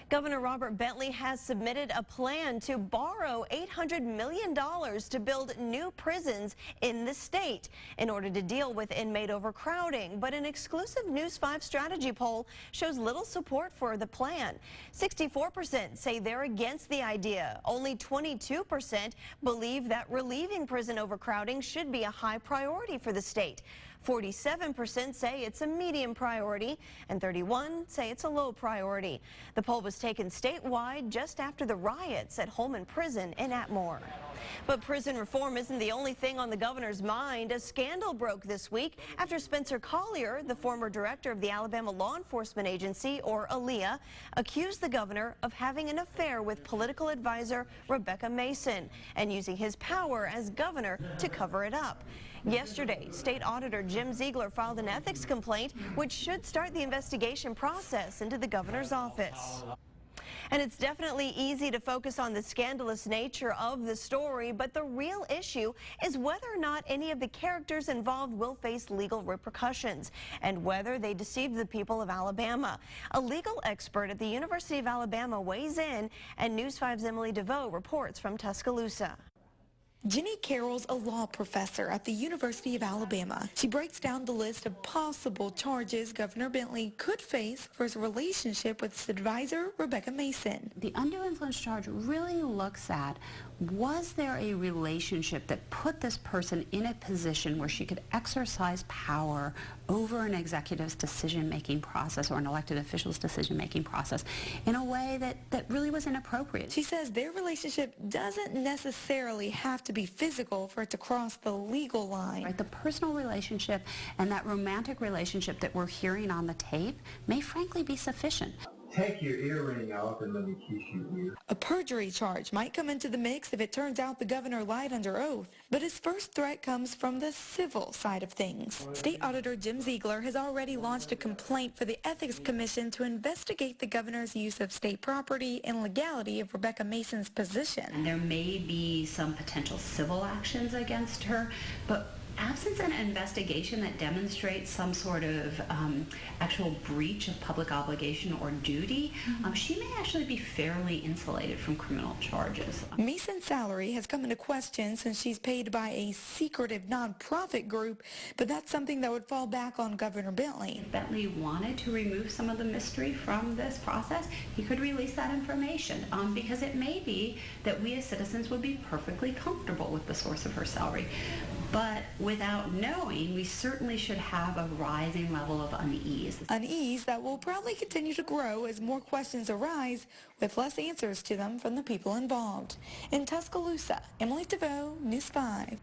Governor Robert Bentley has submitted a plan to borrow $800 million to build new prisons in the state in order to deal with inmate overcrowding. But an exclusive News 5 strategy poll shows little support for the plan. 64% say they're against the idea. Only 22% believe that relieving prison overcrowding should be a high priority for the state. 47% say it's a medium priority, and 31% say it's a low priority. The poll was taken statewide just after the riots at Holman Prison in Atmore. But prison reform isn't the only thing on the governor's mind. A scandal broke this week after Spencer Collier, the former director of the Alabama Law Enforcement Agency, or ALEA, accused the governor of having an affair with political advisor Rebecca Mason and using his power as governor to cover it up. Yesterday, State Auditor Jim Ziegler filed an ethics complaint, which should start the investigation process into the governor's office. And it's definitely easy to focus on the scandalous nature of the story, but the real issue is whether or not any of the characters involved will face legal repercussions and whether they deceived the people of Alabama. A legal expert at the University of Alabama weighs in, and News 5's Emily DeVoe reports from Tuscaloosa. Jenny Carroll's a law professor at the University of Alabama. She breaks down the list of possible charges Governor Bentley could face for his relationship with his advisor, Rebecca Mason. The undue influence charge really looks at, was there a relationship that put this person in a position where she could exercise power over an executive's decision-making process or an elected official's decision-making process in a way that really was inappropriate. She says their relationship doesn't necessarily have to be physical for it to cross the legal line. Right, the personal relationship and that romantic relationship that we're hearing on the tape may frankly be sufficient. Take your earring off and let me kiss your ear. A perjury charge might come into the mix if it turns out the governor lied under oath, but his first threat comes from the civil side of things. State Auditor Jim Ziegler has already launched a complaint for the Ethics Commission to investigate the governor's use of state property and legality of Rebecca Mason's position. And there may be some potential civil actions against her, but absence an investigation that demonstrates some sort of actual breach of public obligation or duty, she may actually be fairly insulated from criminal charges. Mason's salary has come into question since she's paid by a secretive nonprofit group, but that's something that would fall back on Governor Bentley. If Bentley wanted to remove some of the mystery from this process, he could release that information because it may be that we as citizens would be perfectly comfortable with the source of her salary. But without knowing, we certainly should have a rising level of unease. Unease that will probably continue to grow as more questions arise with less answers to them from the people involved. In Tuscaloosa, Emily DeVoe, News 5.